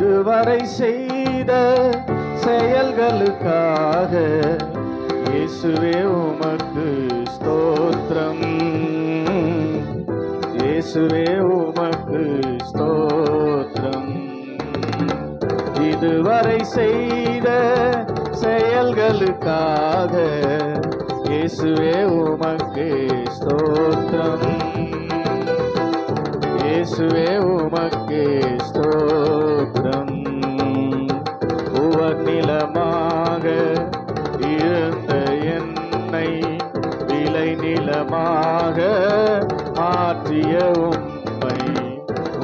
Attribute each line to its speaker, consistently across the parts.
Speaker 1: இதுவரை செய்த செயல்களுக்காக இயேசுவே உமக்கு ஸ்தோத்திரம். இயேசுவே உமக்கு ஸ்தோத்திரம். இதுவரை செய்த செயல்களுக்காக இயேசுவே உமக்கு ஸ்தோத்திரம். இயேசுவே உமக்கு ஸ்தோத்திரம். உவர்நிலமாக இருந்த என்னை விளை நிலமாக மாற்றிய உம்மை,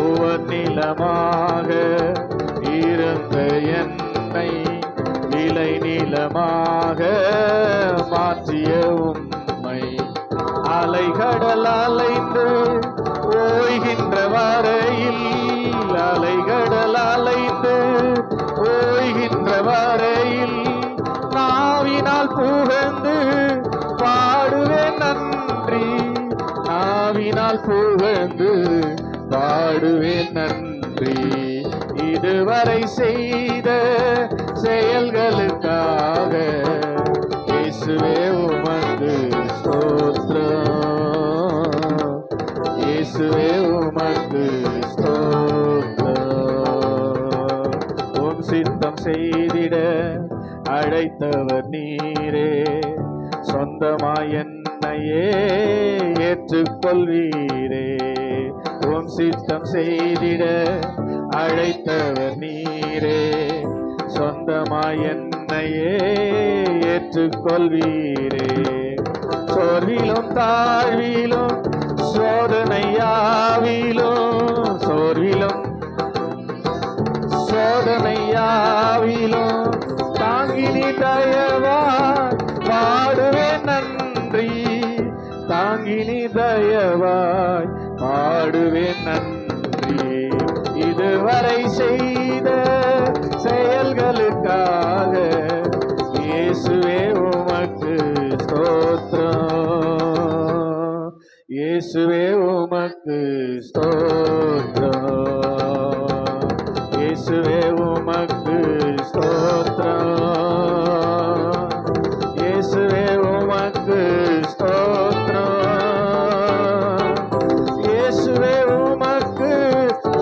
Speaker 1: உவர்நிலமாக இருந்த என்னை விளை நிலமாக மாற்றிய உம்மை, அலைகடல் அலைந்து ஓய்கின்ற வரையில், அலைகடல் அலைந்து ஓய்கின்ற வரையில் நாவினால் புகழ்ந்து பாடுவேன் நன்றி, நாவினால் புகழ்ந்து பாடுவேன் நன்றி. இதுவரை செய்த செயல்களுக்காக இயேசுவே உமக்கு ஸ்தோத்திரம். இயேசுவே உமக்கு ஸ்தோத்திரம். உம் சித்தம் செய்திட அழைத்தவர் நீரே, சொந்தமாய் என்னையே ஏற்றுக்கொள்வீரே. உம் சித்தம் செய்திட அழைத்தவர் நீரே, சொந்தமாய் என்னையே ஏற்றுக்கொள்வீரே. சோர்விலும் தாழ்விலும் சோதனையாவிலும், சோர்விலும் சோதனையாவிலும் தாங்கினி தயவாய் பாடுவேன் நன்றி, தாங்கினி தயவாய் பாடுவேன் நன்றி. இதுவரை செய்த செயல்களுக்காக இயேசுவே உமக்கு ஸ்தோத்திரம். இயேசுவே உமக்கு ஸ்தோத்திரம். இயேசுவே உமக்கு ஸ்தோத்திரம். இயேசுவே உமக்கு ஸ்தோத்திரம். இயேசுவே உமக்கு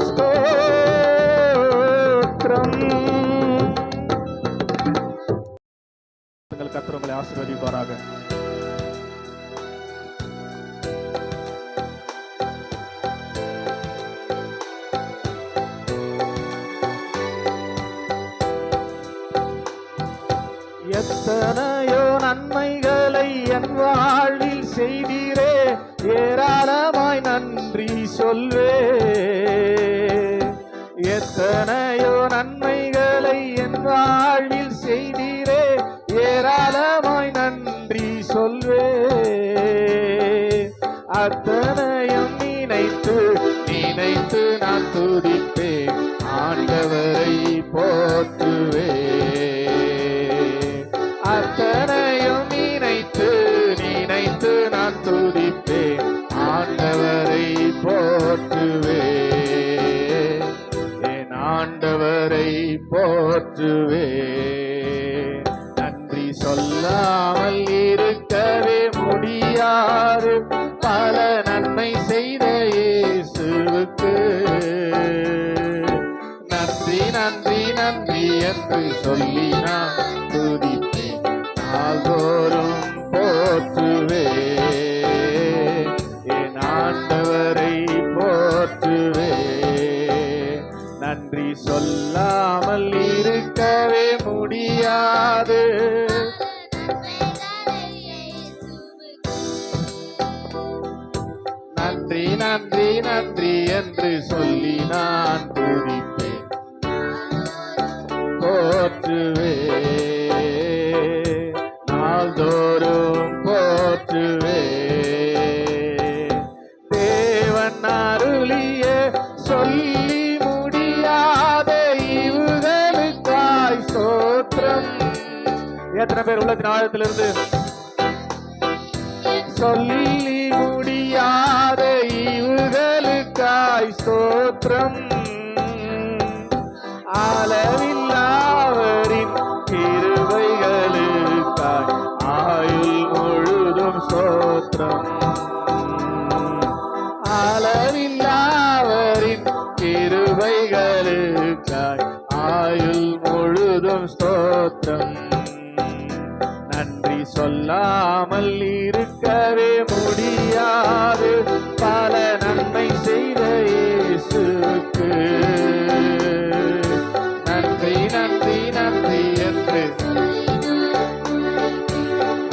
Speaker 1: ஸ்தோத்திரம். கர்த்தர் உங்களை ஆசீர்வதிப்பாராக. எத்தனையோ நன்மைகளை என் வாழ்வில் செய்தீரே, ஏராளமாய் நன்றி சொல்வே. எத்தனையோ நன்மைகளை என் வாழ்வில் செய்தீரே, ஏராளமாய் நன்றி சொல்வே. அத்தனையும் நினைத்து நினைத்து நான் துதிப்பேன், ஆண்டவரை போற்றுவேன். அத்தனையும் நினைத்து நினைத்து நான் துதிப்பேன், ஆண்டவரை போற்றுவேன். என் ஆண்டவரை போற்றுவேன். நன்றி சொல்லாமல் இருக்கவே முடியாது, பல நன்மை செய்த இயேசுவுக்கு நன்றி நன்றி நன்றி என்று சொல்லி நான் துதிப்பேன், நாள்தோறும் போற்றுவேன். என் ஆண்டவரை போற்றுவேன். நன்றி சொல்லாமல் இருக்கவே முடியாது, நன்றி நன்றி நன்றி என்று சொல்லி நான் துதிப்பேன், போற்றுவேன், நாள்தோறும் போற்றுவேன். தேவன் அருளிய சொல்லி முடியாத இவுகளுக்காய் ஸ்தோத்திரம். எத்தனை பேர் உள்ளத்தின் ஆழத்திலிருந்து சொல்லி முடியாத இவுகளுக்காய் ஸ்தோத்திரம். அளவில்லாவரின் கிருபைகளுக்காய் ஆயுள் முழுதும் ஸ்தோத்திரம். அளவில்லாவரின் கிருபைகளுக்காய் ஆயுள் முழுதும் ஸ்தோத்திரம். நன்றி சொல்லாமல் இருக்கவே முடியாது, பல நன்மை செய்த இயேசுவுக்கு நன்றி நன்றி நன்றி என்று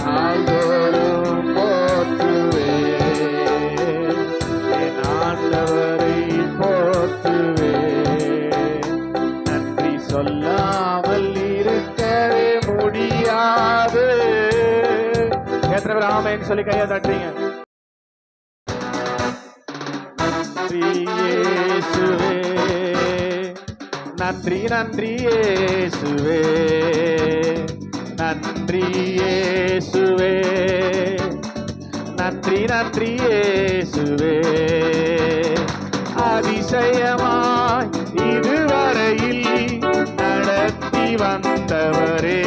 Speaker 1: நாள்தோறும் போற்றுவேன், என் ஆண்டவரை போற்றுவேன். நன்றி சொல்லாமல் இருக்கவே முடியாது. எத்தனை பேர் ஆமென் சொல்லி கையை தட்டுறீங்க? இயேசுவே நன்றி நன்றி இயேசுவே நன்றி இயேசுவே நன்றி நன்றி இயேசுவே. அதிசயமாய் இதுவரையில் நடத்தி வந்தவரே,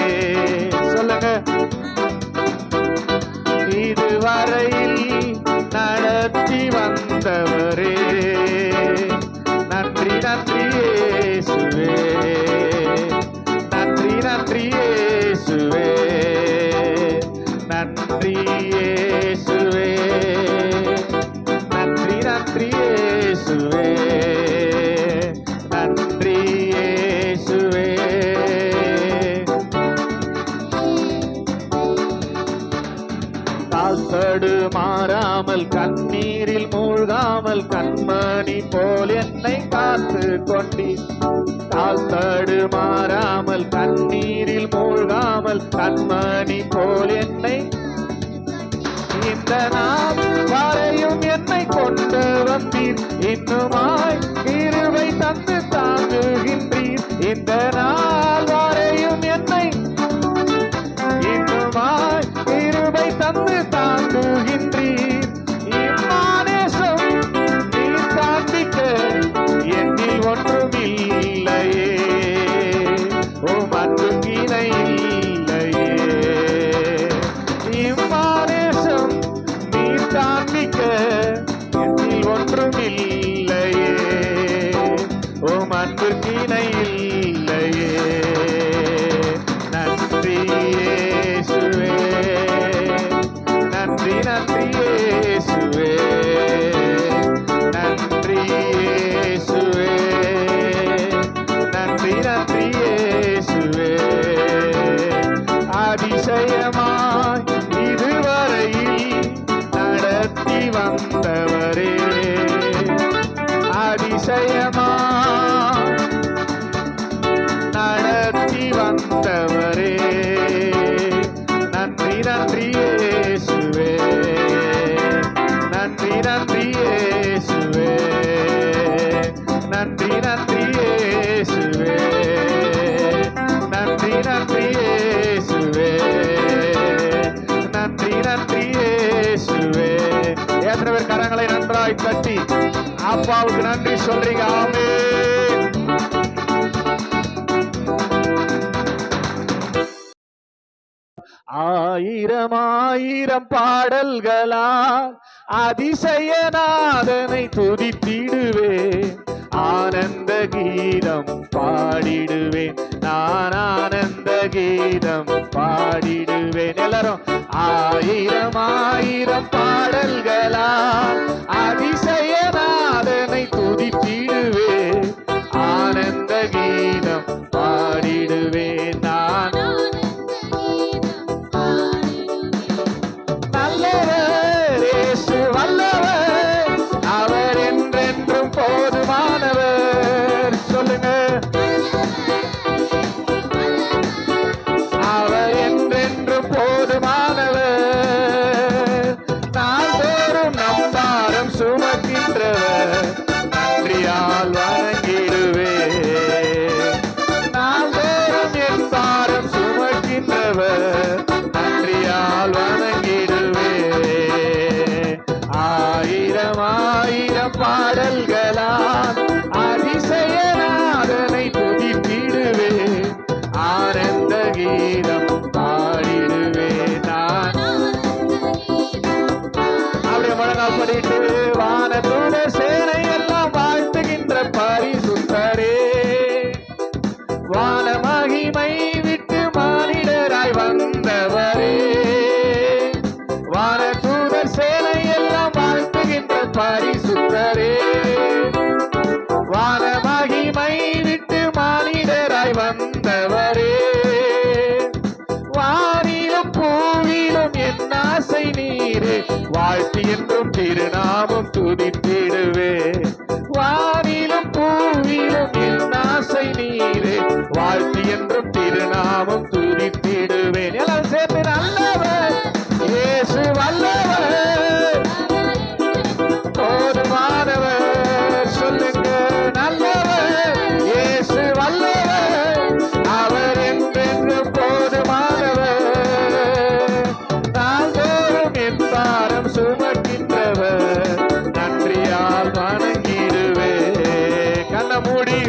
Speaker 1: சொல்லுங்க. இதுவரையில் நடத்தி வந்தவரே, நன்றி நன்றி இயேசுவே நன்றி நன்றி இயேசுவே நன்றி இயேசுவே நன்றி நன்றி இயேசுவே நன்றி இயேசுவே. கால்தடு மாறாமல் கண்ணீரில் மூழ்காமல் கண்மணி போல் என்னை காத்து கொண்டீர். கால்தடு மாறாமல் கண்ணீரில் மூழ்காமல் கண்மணி போல் என்னை இந்த நாள் வரையும் என்னை கொண்டு வந்தீர். இன்னுமாய் கிருபை தந்து தாங்குகின்றீர். இந்த நாள் வரையும் என்னை இன்னுமாய் கிருபை தந்து தாங்குகின்றீர். இம்மானேசம் நீர் காண்பிக்க என்னில் ஒன்றும் இல்லையே, உம் அன்புக்கு இணை இல்லையே. இம்மானேசம் நீர் காண்பிக்க என்னில் ஒன்றும் இல்லையே, உம் அன்புக்கு இணை இல்லையே. நன்றி இயேசுவே நன்றி நன்றி இயேசுவே நன்றி இயேசுவே நன்றி நன்றி இயேசுவே. அதிசயமாய் இதுவரையில் நடத்தி வந்தவரே, அதிசயமாய் நடத்தி வந்தவரே, நன்றி நன்றி இயேசுவே நன்றி நன்றி இயேசுவே நன்றி நன்றி இயேசுவே நன்றி நன்றி இயேசுவே நன்றி நன்றி இயேசுவே. எத்தனை பேர் கரங்களை நன்றாய் தட்டி அப்பாவுக்கு நன்றி சொல்றீங்க? ஆமென். ஆயிரம் ஆயிரம் பாடல்களால் அதிசயநாதனை துதித்திடுவேன். ஆனந்த கீதம் பாடிடுவேன், நான் ஆனந்த கீதம் பாடிடுவேன். எல்லாரும் ஆயிரம் ஆயிரம் பாடல்களால் அதிசயநாதனை துதித்திடுவேன். ஆனந்த கீதம் பாடிடுவேன், நான் நல்லவர் இயேசு வல்லவர், அவர் என்றென்றும் போதுமானவர். சொல்லுங்க, அவர் என்றென்றும் போதுமானவர். நாள்தோறும் நம் பாரம் சுமக்கின்றவர், நன்றியால் வணங்கிடுவேன். நாள்தோறும் என் பாரம் சுமக்கின்றவர், நன்றியால் வணங்கிடுவேன். ஆயிரம் ஆயிரம் பாடல்களால் அதிசயநாதனை துதிப்பேன். வானதூத சேனை எல்லாம் வாழ்த்துகின்ற பரிசுத்தரே, வான மகிமை விட்டு மானிடராய் வந்தவரே, வானதூத சேனை எல்லாம் வாழ்த்துகின்ற பரிசுத்தரே, வான மகிமை விட்டு மானிடராய் வந்தவரே, வானிலும் பூவிலும் என் ஆசை நீரே, வாழ்த்தி என்றும் திருநாமம் துதித்திடுவே, வானிலும் பூவிலும் என் ஆசை நீரே, வாழ்த்தி என்றும் திருநாமம் துதித்திடுவேன். எல்லாம் சேர்ந்து நல்லவர் இயேசு வல்லவர், போதுமானவர், சொல்லுங்க நல்லவர் இயேசு வல்லவர், அவர் என்றென்றும் போதுமானவர், நாள்தோறும் என் பாரம் சுமக்கின்றவர், நன்றியால் வணங்கிடுவே, கண்ண மூடி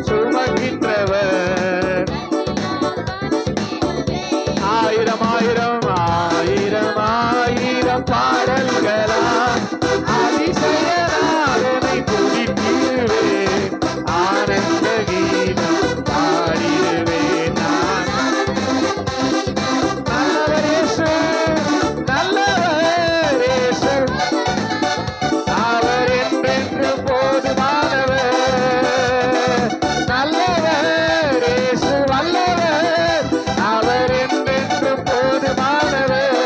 Speaker 1: சுமக்கின்றவர், ஆயிரம் ஆயிரம் ஆயிரம் ஆயிரம் பாடல்களா அதிசயனாதனை துதித்திடுவேன், ஆனந்த கீதம் பாடிடுவேன் நான். நல்லவர் இயேசு, நல்லவர் இயேசு, அவர் என்றென்று போதுமானவர், நல்லவர் இயேசு வல்லவர், அவர் என்றென்று போதுமானவர்,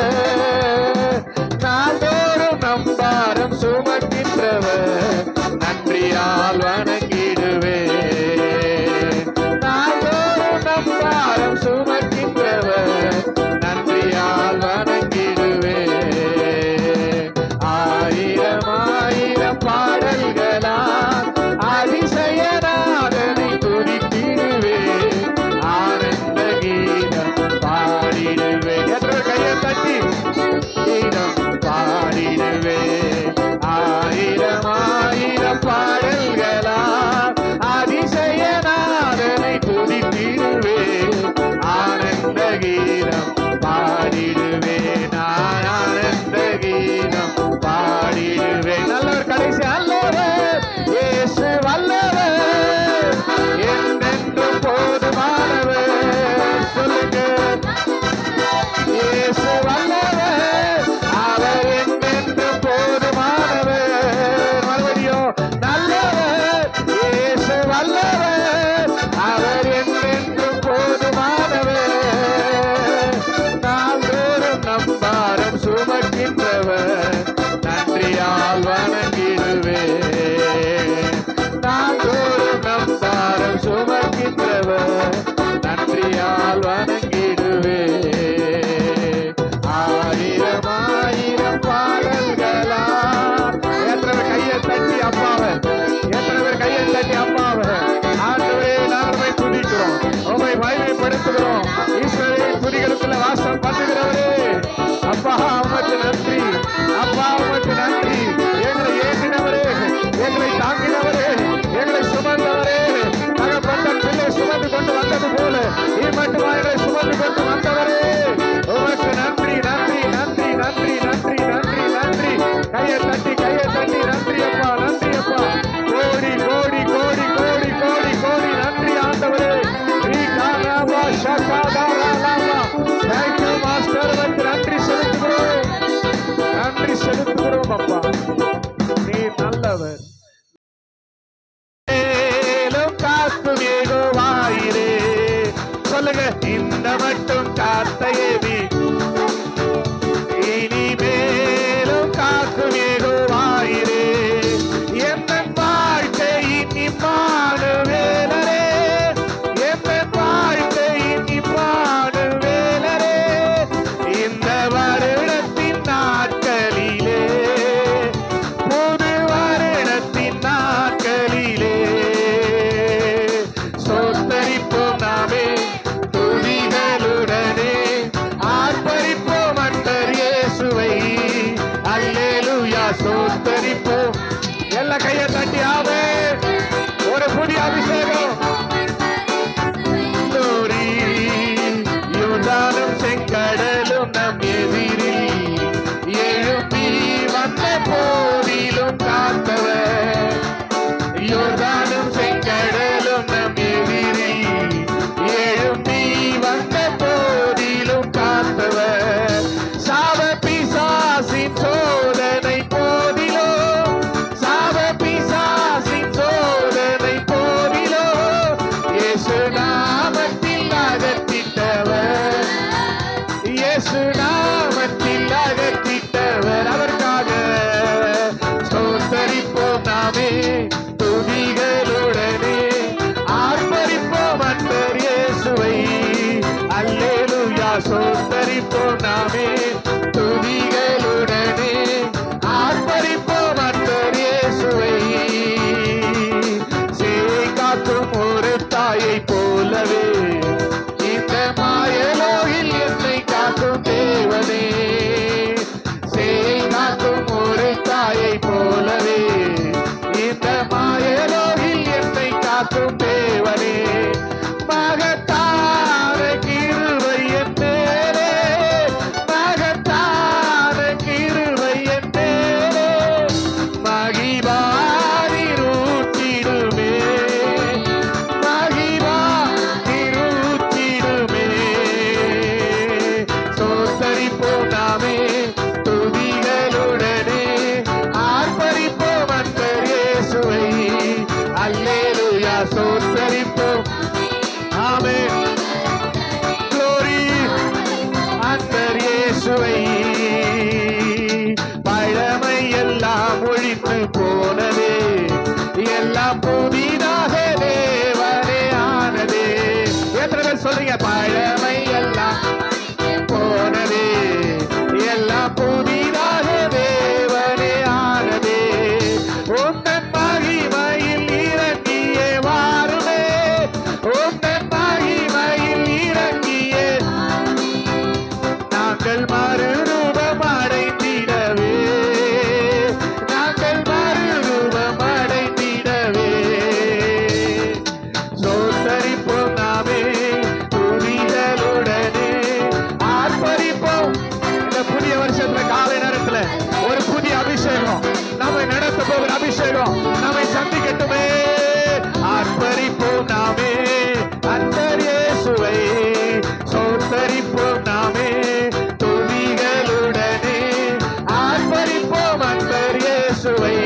Speaker 1: நாள்தோறும் நம் பாரம் சுமக்கின்றவர், நன்றியால் வணங்கிடுவே, நாள்தோறும் நம் பாரம் சுமக்கின்றவர், நன்றியால் வணங்கிடுவே, ஆயிரம் ஆயிரம் பாடல்களா அதிசயநாதனை துதித்திடுவே, ஆனந்த கீதம் பாடிடுவே, என்ற கையை தட்டி கீதம் பாடிடுவே, ஆயிரம் ஆயிரம் பாடல்களா அதிசயநாதனை துதித்திடுவே, ஆனந்த கீதம் பாடிடுவே, நான் ஆனந்த கீதம் பாடிடுவே. நல்லவர் கடைசி அல்லவர் இயேசு வல்லவர், என்றென்றும் போதுமானவர், சொல்லுங்க இயேசு வல்லவர், அவர் என்றென்றும் போதுமானவர், மறுபடியும் நல்லவர் இயேசு வல்லவர், அவர் என்றென்றும் போதுமானவர், நாள்தோறும் நம் பாரம் சுமக்கின்றவர், நன்றியால் வணங்கிடுவே, நாள்தோறும் நம் பாரம் சுமக்கின்றவர், நன்றியால் வணங்கிடுவே, ஆயிரம் ஆயிரம் பாடல்களா. எத்தனை கையை தட்டி அப்பாவை, எத்தனை கையை தட்டி அப்பாவை, ஆண்டவரே நாங்கள் துதிக்கிறோம், உண்மை மகிமைப்படுத்துகிறோம், ஈஸ்வரின் துதிகளுக்குள்ள வாசம் பண்ணுகிறவரே, அப்பா உமக்கு நன்றி, அப்பா உமக்கு நன்றி, எங்களை ஏற்றினவரே, எங்களை தாங்கினவரே, எங்களை சுமந்தவரே, தகப்பன் பிள்ளை சுமந்து கொண்டு வந்தது போல நீ மட்டுமா எங்களை சுமந்து கொண்டு வந்தவரே, உமக்கு நன்றி நன்றி நன்றி நன்றி நன்றி நன்றி நன்றி, கையை தட்டி நன்றி அப்பா, நன்றி அப்பா, கோடி கோடி கோடி கோடி கோடி கோடி நன்றி ஆண்டவரே, தேங்க்யூ மாஸ்டர், நன்றி செலுத்துகிறோம், நன்றி செலுத்துகிறோம் அப்பா, நீ நல்லவர். காக்கும் ஏகோவாயிரே, சொல்லுங்க இந்த மட்டும் காத்தையேவி, இனிமேலும் காக்கும் ஏகோவாயிரே, எந்த வாழ்க்கையின் இம்மானுவேலரே, எந்த வாழ்க்கையின் இம்மானுவேலரே, இந்த வருடத்தின் நாட்களிலே, புது வருடத்தின் நாட்களிலே, சோத்தரிப்போம் நாமே துதிகளுடனே, போனதே, எல்லாம் புதிதாக தேவனே ஆனதே. எத்தனை பேர் சொல்றீங்க? பழமை எல்லாம் போனதே, எல்லாம் புதிதாக தேவனே ஆனதே. உந்தன் மகிமையில் இறங்கியே வாருமே, உந்தன் மகிமையில் இறங்கியே நாங்கள் மறுரூபம் அடைந்திடவே, நாங்கள் மறுரூபம் அடைந்திடவே. சோத்தரிப்போம் நாமே துதிகளுடனே, ஆர்ப்பரிப்போம். இந்த புதிய வருஷத்துல காலை நேரத்துல ஒரு புதிய அபிஷேகம் நம்மை நடத்த போகிற அபிஷேகம் நம்மை சந்திக்கட்டுமே. ஆர்ப்பரிப்போம் நாமே அந்தர் இயேசுவை, சோத்தரிப்போம் நாமே துதிகளுடனே, ஆர்ப்பரிப்போம் அந்தர் இயேசுவை,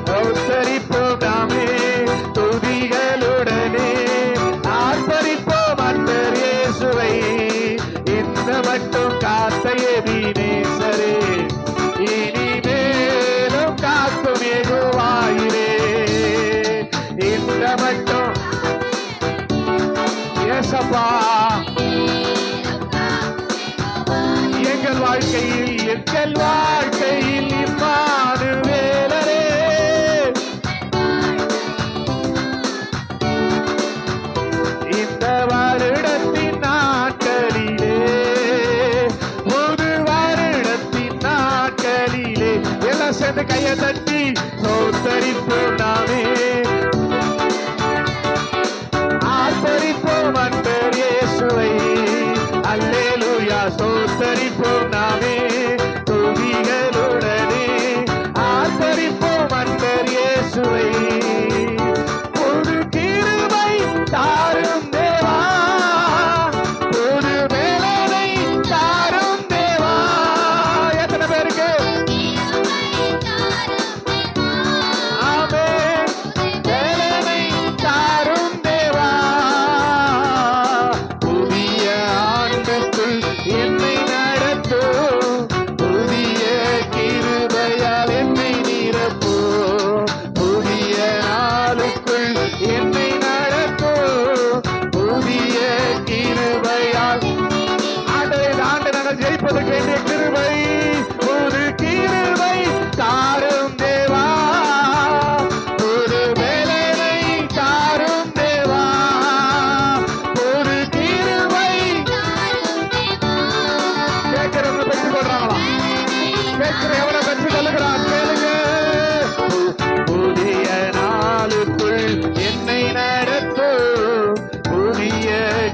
Speaker 1: சோத்தரிப்போம் நாமே துதிகளுடனே, ஆர்ப்பரிப்போம் அந்தர் இயேசுவை. இந்த மட்டும் காத்த எபினேசரே, இனிமேலும் காக்கும் யெகோவாயிரே. இந்த மட்டும் ஏசப்பா எங்கள் வாழ்க்கையில் இம்மானுவேலரே, இந்த வருடத்தின் நாட்களிலே, புது வருடத்தின் நாட்களிலே எல்லாம் சேர்ந்து கையை தட்டி சோத்தரிப்போம் நாமே, ஆர்ப்பரிப்போம் அன்பர் இயேசுவை. அல்லேலூயா. சோத்தரிப்போம் நாமே துதிகளுடனே, ஆர்ப்பரிப்போம் அன்பர் இயேசுவை. புது கிருபை தாரும் தேவா, புது வேலனை தாரும் தேவா. எத்தனை பேருக்கு? ஆமென். வேலனை தாரும் தேவா, புதிய ஆண்டுக்குள் என்னை நடத்தும், புதிய கிருபையால் என்னை நிரப்பும், புதிய நாளுக்குள் என்னை நடத்தும், புதிய கிருபையால். ஆண்டு நாங்கள் ஜெயிப்பதற்கு வேண்டிய கிருபை, புது கிருபை தாரும் தேவா, புது வேலனை தாரும் தேவா, புது கிருபை. கேட்கிறவங்க பெற்றுக் கொள்றாங்களா? கேட்கிற எவனை பெற்றுக் கொள்ளுகிறான்? கேளுங்க. புதிய நாளுக்குள் என்னை நடத்தும், புதிய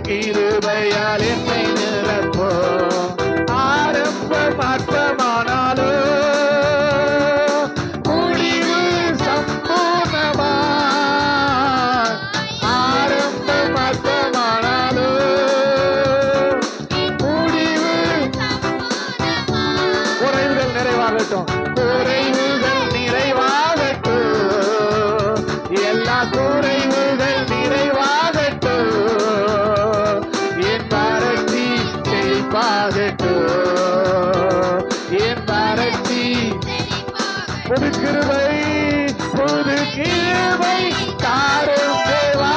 Speaker 1: கிருபையால் என்னை நிரப்பும். ஆரம்பம் அற்பமானாலோ முடிவு சம்பூர்ணமா, ஆரம்பம் அற்பமானாலோ முடிவு. குறைவுகள் நிறைவாகட்டும், குறைவுகள் நிறைவாகட்டும், எல்லா குறைவுகள் நிறைவாகட்டும், என் வறட்சி செழிப்பாகட்டும், என் வறட்சி. புது கிருபை, புது கிருபை தாரும் தேவா,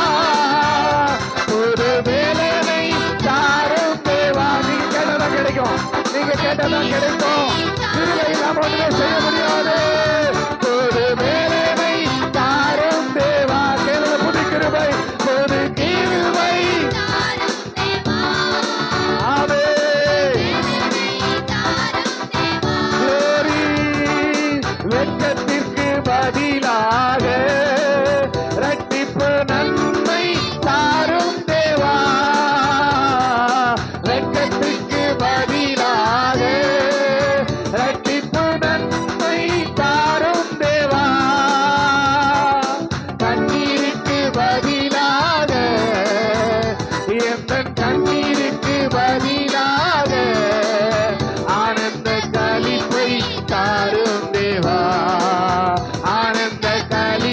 Speaker 1: புது வேலனை தாரும் தேவா. நீங்க கேட்டதான் கிடைக்கும், நீங்க கேட்டதான் கிடைக்கும். கிருபை இல்லாம ஒண்ணுமே செய்ய முடியாது. புது வேலனை தாரும் தேவா. கேளுங்க. புது கிருபை, புது கிருபை. ஆமென். Glory. வெட்கத்திற்கு பதிலாக இரட்டிப்பு நன்மை தாரும் தேவா, வெட்கத்திற்கு பதிலாக இரட்டிப்பு நன்மை தாரும் தேவா, கண்ணீருக்கு பதிலாக, எந்தன் கண்ணீருக்கு பதிலாக ஆனந்த களிப்பை தாரும் தேவா, ஆனந்த களி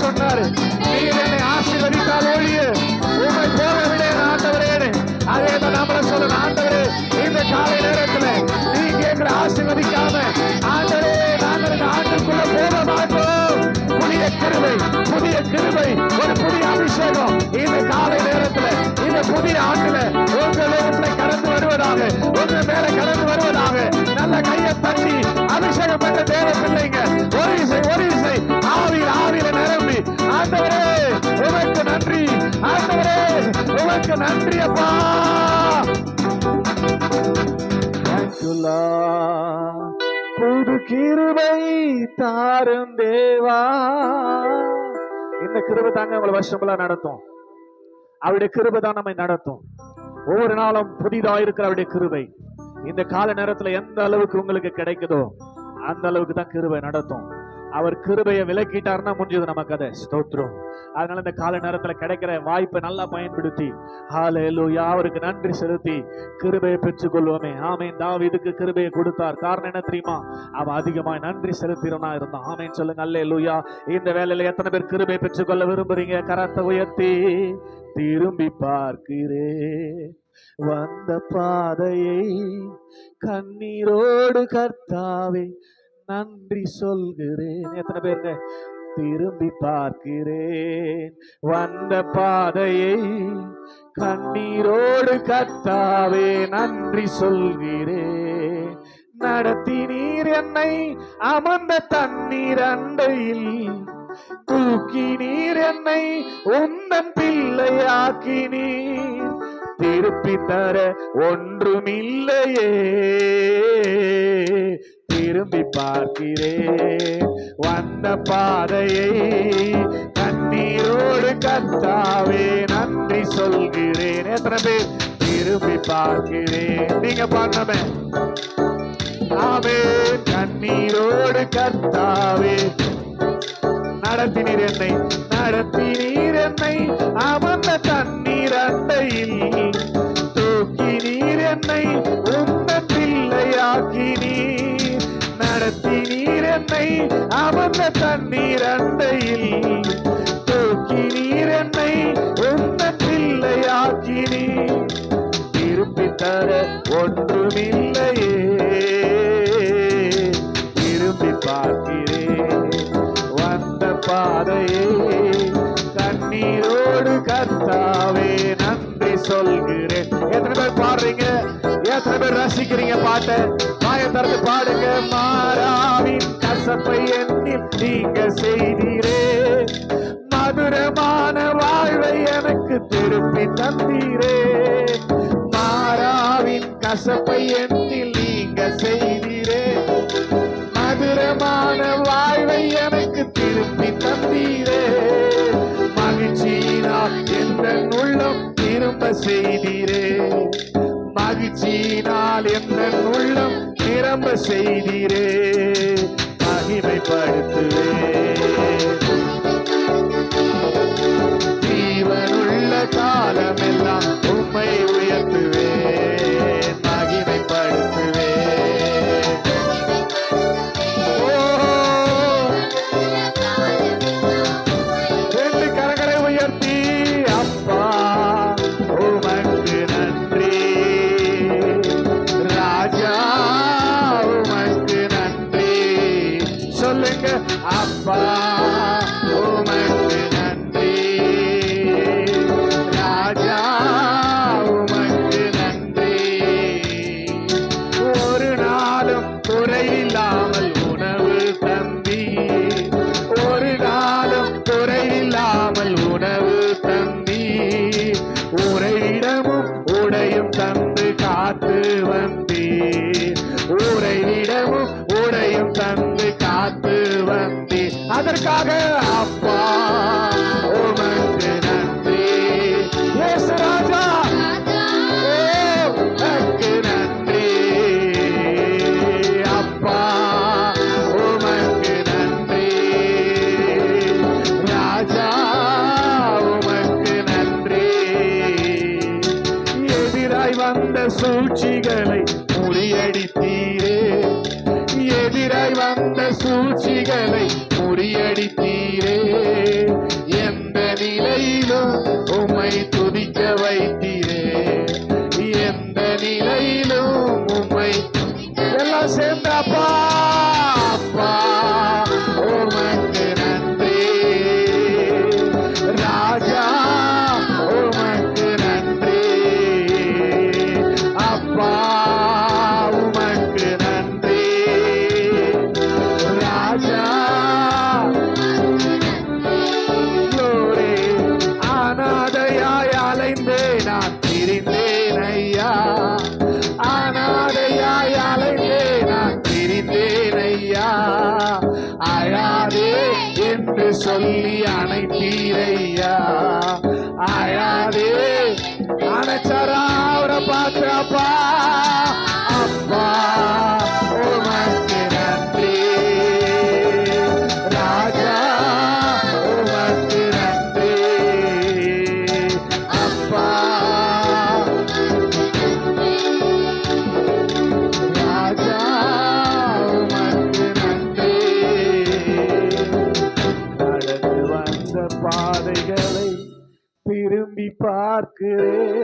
Speaker 1: சொன்னாரு, நீர் என்னை ஆசீர்வதித்தால் ஒழிய உம்மை போக விடேன் ஆண்டவரே. அதே தான் நம்மள சொல்லணும், ஆண்டவரே இந்த காலை நேரத்துல நீங்க எங்களை ஆசீர்வதிக்காம ஆண்டவரே நாங்கள் இந்த ஆண்டுக்குள்ள போக மாட்டோம். புதிய கிருபை, புதிய கிருபை, ஒரு புதிய அபிஷேகம் இந்த காலை நேரத்துல இந்த புதிய ஆண்டுல உங்களிடத்துல கடந்து வருவதாக, உங்க மேல கடந்து வருவதாக. நல்ல கையை தட்டி அபிஷேகம் பெற்ற தேவ பிள்ளைங்க ஒரு இசை ஆவியில நிரம்பி, ஆண்டவரே உமக்கு நன்றி, ஆண்டவரே உமக்கு நன்றி அப்பா. புது கிருபை தாரும் தேவா. இந்த கிருபை தாங்க உங்களை வருஷமெல்லாம் நடத்தும். அவருடைய கிருபை தான் நம்மை நடத்தும். ஒவ்வொரு நாளும் புதிதா இருக்கிற அவருடைய கிருபை இந்த கால நேரத்துல எந்த அளவுக்கு உங்களுக்கு கிடைக்குதோ அந்த அளவுக்கு தான் கிருபை நடத்தும். அவர் கிருபையை விலக்கிட்டாருன்னா முடிஞ்சது நம்ம கதை. ஸ்தோத்திரம். அதனால இந்த கால நேரத்துல கிடைக்கிற வாய்ப்பை நல்லா பயன்படுத்தி ஹல்லேலூயா அவருக்கு நன்றி செலுத்தி கிருபையை பெற்றுக்கொள்வோமே. ஆமென். தாவீதுக்கு கிருபையை கொடுத்தார். காரணம் என்ன தெரியுமா? அவன் அதிகமாய் நன்றி செலுத்திறனா இருந்தான். ஆமென் சொல்லுங்க. ஹல்லேலூயா. இந்த வேளையில எத்தனை பேர் கிருபையை பெற்றுக்கொள்ள விரும்புறீங்க? கரத்தை உயர்த்தி திரும்பி பார்க்கிறேன் வந்த பாதையை கண்ணீரோடு கர்த்தாவே நன்றி சொல்கிறேன். எத்தனை பேருங்க? திரும்பி பார்க்கிறேன் வந்த பாதையை கண்ணீரோடு கர்த்தாவே நன்றி சொல்கிறேன். நடத்தி நீர் என்னை அமர்ந்த தண்ணீர் அண்டையில் தூக்கி நீர் என்னை உந்தன் பிள்ளையாக்கி நீர் திருப்பி தர ஒன்றுமில்லையே. திரும்பி பார்க்கிறேன் வந்த பாதையை கண்ணீரோடு கர்த்தாவே நன்றி சொல்கிறேன். எத்தனை பேர் திரும்பி பார்க்கிறேன்? நீங்க பாடணுமே. ஆமென். கண்ணீரோடு கர்த்தாவே நடத்தினீர் என்னை அமர்ந்த தண்ணீர் அண்டையில் தூக்கி நீர் என்னை உந்தன் பிள்ளையாக்கி நீர். நடத்தினீர் என்னை அமர்ந்த தண்ணீர் அண்டையில் தூக்கி நீர் என்னை உந்தன் பிள்ளையாக்கி நீர். திருப்பி தர ஒன்றுமில்லையே. திரும்பி பார்க்கிறேன் வந்த பாதையே கண்ணீரோடு கர்த்தாவே நன்றி சொல்கிறேன். எத்தனை பேர் பாடுறீங்க? எத்தனை பேர் ரசிக்கிறீங்க பாட்டை? வாயை திறந்து பாடுங்க. மாறாவின் கசப்பை எண்ணில் நீங்க செய்தீரே, மதுரமான வாழ்வை எனக்கு திருப்பி தந்தீரே. மாறாவின் கசப்பை எண்ணில் நீங்க செய்தீரே, மதுரமான வாழ்வை எனக்கு திருப்பி தந்தீரே. மகிழ்ச்சியினால் எந்த உள்ளம் திரும்ப செய்தீரே, மகிழ்ச்சியினால் எந்த உள்ளம் திரும்ப செய்தீரே. மகிமைப்படுத்துவே ஜீவனுள்ள காலமெல்லாம் உம்மை உயர்த்துவே. மகிமைப்படுத்துவே அப்பா உமக்கு நன்றி, ராஜா உமக்கு நன்றி. ஒரு நாளும் குறையில்லாமல் உணவு தந்தி, ஒரு நாளும் குறையில்லாமல் உணவு தந்தி. உறையிடமும் உடையும் தந்து காத்து வந்தீர், உறையிடமும் உடையும் தந்து காத்து வந்தீர். அதற்காக அப்பா உமக்கு நன்றி. இயேசு ராஜா உமக்கு நன்றி. அப்பா உமக்கு நன்றி, ராஜா உமக்கு நன்றி. எதிராய் வந்த சூழ்ச்சிகளை முறியடித்தீரே, எதிராய் வந்த சூழ்ச்சிகளை முறியடித்தீரே. எந்த நிலையிலும் உம்மை துதிக்க வைத்தீரே. எந்த நிலையிலும் உம்மை எல்லாம் சேர்ந்த அப்பா அப்பா உமக்கு நன்றி. ராஜா உமக்கு நன்றி. அப்பா உமக்கு நன்றி. ராஜா லோரே அனாதையாய் அலைந்தே நான் திரிந்தேன் ஐயா. அனாதையாய் அலைந்தே நான் திரிந்தேன் ஐயா. அழாதே என்று சொல்லி அணைத்தீரையா. அழாதே அணைச்சாரா அவரை பார்த்து அப்பா அப்பா உமக்கு நன்றி. ராஜா உமக்கு நன்றி. அப்பா ராஜா உமக்கு நன்றி. நடந்து வந்த பாதைகளை திரும்பி பார்க்கிறேன்.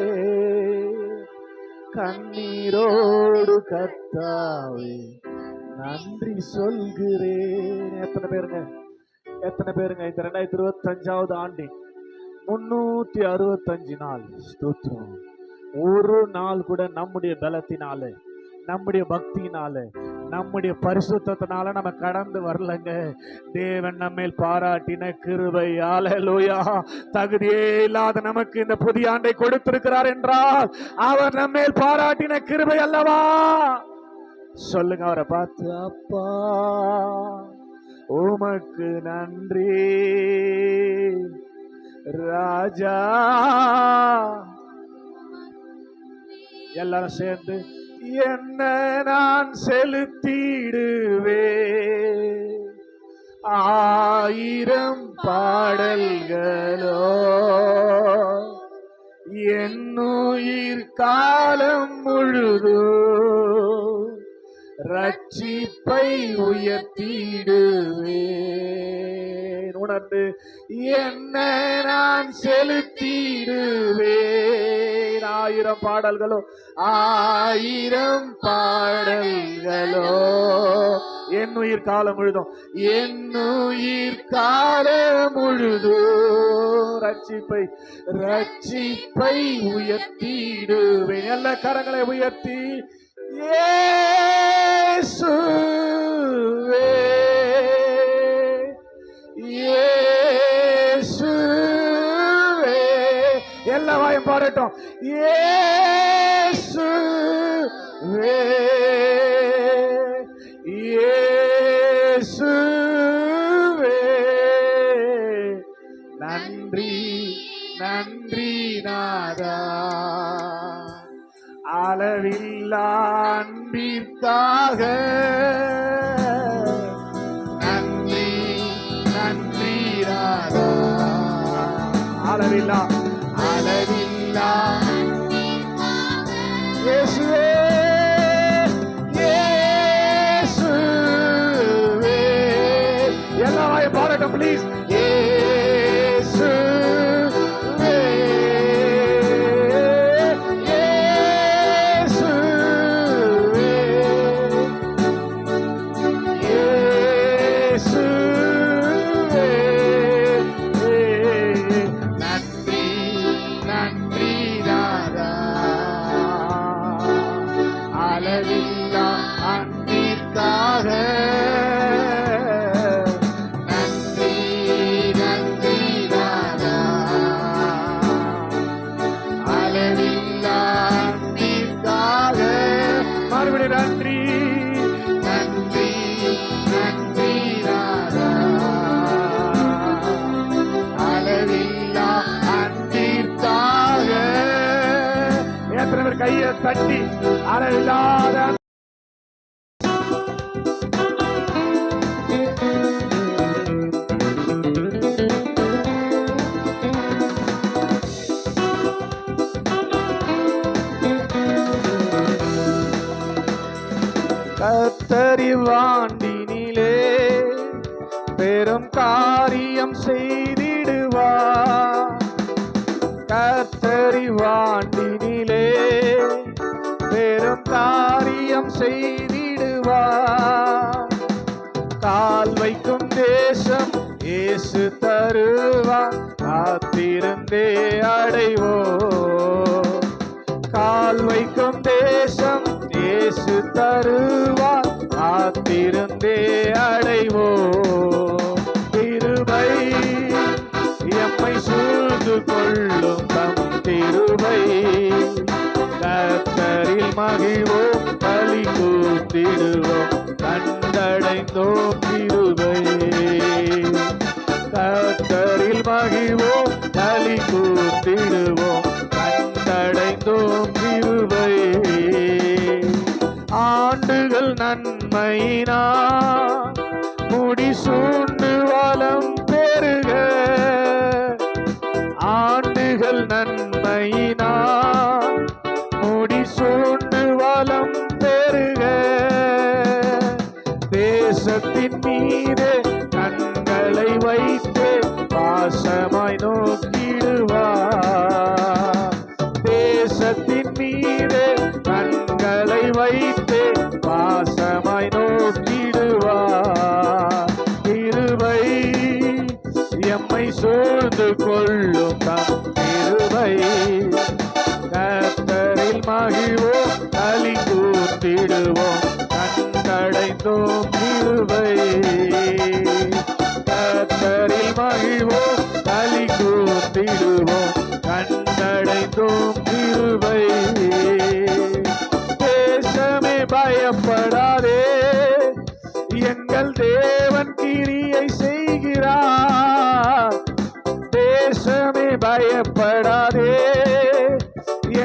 Speaker 1: கண்ணீரோடு கர்த்தாவே நன்றி சொல்கிறேன். எத்தனை பேருங்க இந்த 2025 ஆண்டின் 365 நாள் ஸ்தோத்திரம். ஒரு நாள் கூட நம்முடைய பலத்தினால, நம்முடைய பக்தியினால, நம்முடைய பரிசுத்தத்தினால நம்ம கடந்து வரலங்க. தேவன் நம்மேல் பாராட்டின கிருபை. ஹல்லேலூயா. தகுதியே இல்லாத நமக்கு இந்த புதிய ஆண்டை கொடுத்திருக்கிறார் என்றால் அவர் நம்மேல் பாராட்டின கிருபை அல்லவா? சொல்லுங்க அவரை பார்த்து அப்பா உமக்கு நன்றி. ராஜா எல்லாரும் சேர்ந்து என்ன நான் செலுத்திடுவே 1000 பாடல்களோ என்னுயிர் காலம் முழுதோ ரட்சிப்பை உயர்த்திடுவேன். உணர்ந்து என்ன நான் செலுத்திடுவேன் 1000 பாடல்களோ 1000 பாடல்களோ என்னுயிர் காலம் முழுதும் என்னுயிர் காலம் முழுதும் ரட்சிப்பை உயர்த்திடுவேன். எல்லா கரங்களை உயர்த்தி இயேசுவே இயேசுவே எல்லா வாயும் பாடட்டும். இயேசுவே இயேசுவே நன்றி நன்றி நாதா. அளவில்லா அன்பிற்காக நன்றி நன்றி ராதா. அளவில்லா இயேசுவே இயேசுவே எல்லா வாயும் பாடட்டும் ப்ளீஸ். கையை தட்டி அளவில்லாத கத்தரி வாண்டினிலே பெரும் காரியம் செய்திடுவார். கர்த்தரி வாண்டினிலே பெரும் காரியம் செய்திடுவார். கால் வைக்கும் தேசம் இயேசு தருவார், காத்திருந்தே அடைவோ. கால் வைக்கும் தேசம் இயேசு தருவார், காத்திருந்தே அடைவோ. கிருபை எம்மை சூழ்ந்து கொள்ளும் தம் கிருபை, கர்த்தரில் மகிழ்வோம் களி கூத்திடுவோம், கண்டடைந்தோம் கிருபை. கர்த்தரில் மகிழ்வோம் களி கூத்திடுவோம், கண்டடைந்தோம் கிருபை. ஆண்டுகள் நன்மையினால் முடிசூண்டு வளம் பெருக, ஆண்டுகள் நன்மையினால் முடிசூண்டு வளம் பெருக. தேசத்தின் மீது கண்களை வைத்து பாசமாய் நோக்கிடுவார். தேசத்தின் மீது கண்களை வைத்து பாசமாய் நோக்கிடுவார். கிருபை எம்மை சூழ்ந்து கொள்ளும் தம் கிருபை, கர்த்தரில் மகிழ்வோம் களி கூத்திடுவோம், கண்டடைந்தோம் கிருபை. கர்த்தரில் மகிழ்வோம் களி கூத்திடுவோம், கண்டடைந்தோம் கிருபை. தேசமே பயப்படாதே, எங்கள் தேவன் கிரியை செய்கிறார். தேசமே பயப்படாதே,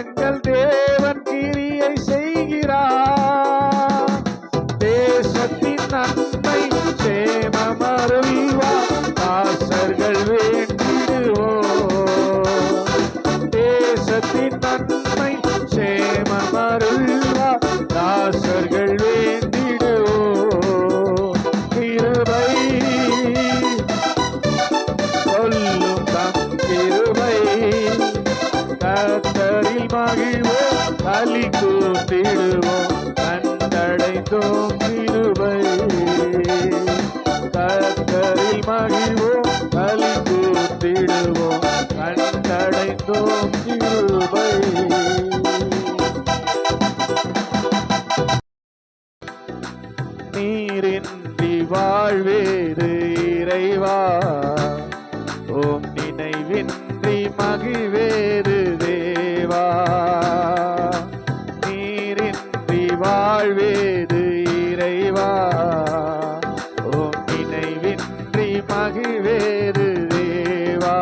Speaker 1: எங்கள் தேவன் கிரியை செய்கிறார். தேசத்தின் நன்மை சேமமருள்வார், தாசர்கள் வேண்டிடுவோம். தேசத்தின் நன்மை சேமமருள்வார், தாசர்கள் வேண்டிடுவோம். கிருபை சொல்லும் தம் கிருபை, கர்த்தரில் மகிழ்வோம் களி கூத்திடுவோம், கண்டடைந்தோம் கிருபை. கர்த்தரில் மகிழ்வோம் களி கூத்திடுவோம், கண்டடைந்தோம் கிருபை. நீரின்றி வாழ்வேறு இறைவா, ஓம் நினைவின்றி மகிழ்வேறு தேவா. நீரின்றி வாழ்வேறு இறைவா, ஓம் நினைவின்றி மகிழ்வேறு தேவா.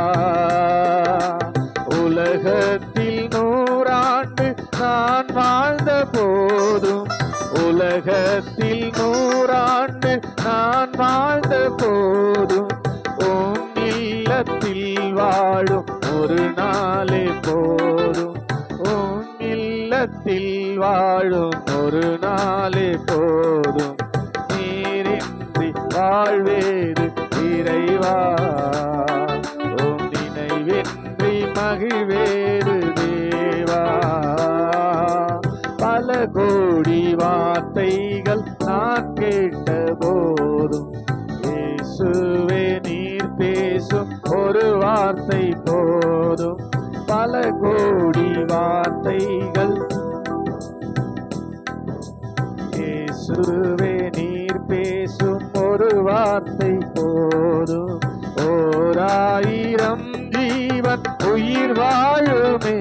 Speaker 1: உலகத்தில் 100 ஆண்டு நான் வாழ்ந்த போதும், உலகத்தில் 100 ஆண்டு நான் வாழ்ந்த போதும், உம் இல்லத்தில் வாழும் ஒரு நாளே போதும். உம் இல்லத்தில் வாழும் ஒரு நாளே போதும். நீரின்றி வாழ்வேறு இறைவா, உம் நினைவின்றி மகிழ்வேறு தேவா. பல கோடி வார்த்தைகள் நான் கேட்ட போதும், இயேசுவே நீர் பேசும் ஒரு வார்த்தை போதும். பல கோடி வார்த்தைகள், இயேசுவே நீர் பேசும் ஒரு வார்த்தை போதும். 1000 ஜீவன் உயிர் வாழுமே,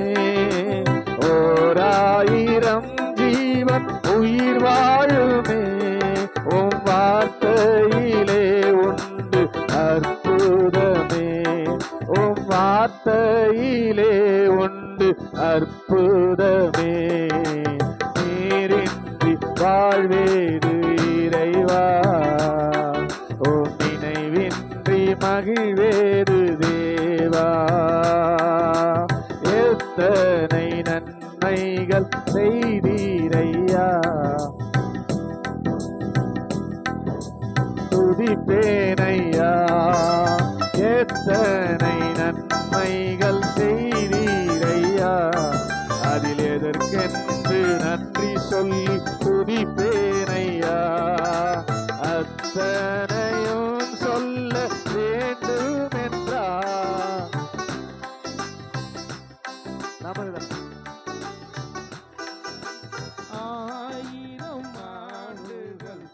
Speaker 1: 1000 ஜீவன் உயிர் வாழுமே. உம் வார்த்தையிலே உண்டு அற்புதமே, உம் வார்த்தையிலே உண்டு அற்புதமே. நீரின்றி வாழ்வேறு இறைவா, உம் நினைவின்றி மகிழ்வேறு தேவா. எத்தனை நன்மைகள் செய்தீரையா, துதிப்பேனையா. எத்தனை நன்மைகள் செய்தீரையா, அதில் எதற்கென்று நன்றி சொல்லி துதிப்பேனையா. அத்தனையும் சொல்ல வேண்டும் என்றார்.
Speaker 2: ஆயிரம் ஆண்டுகள்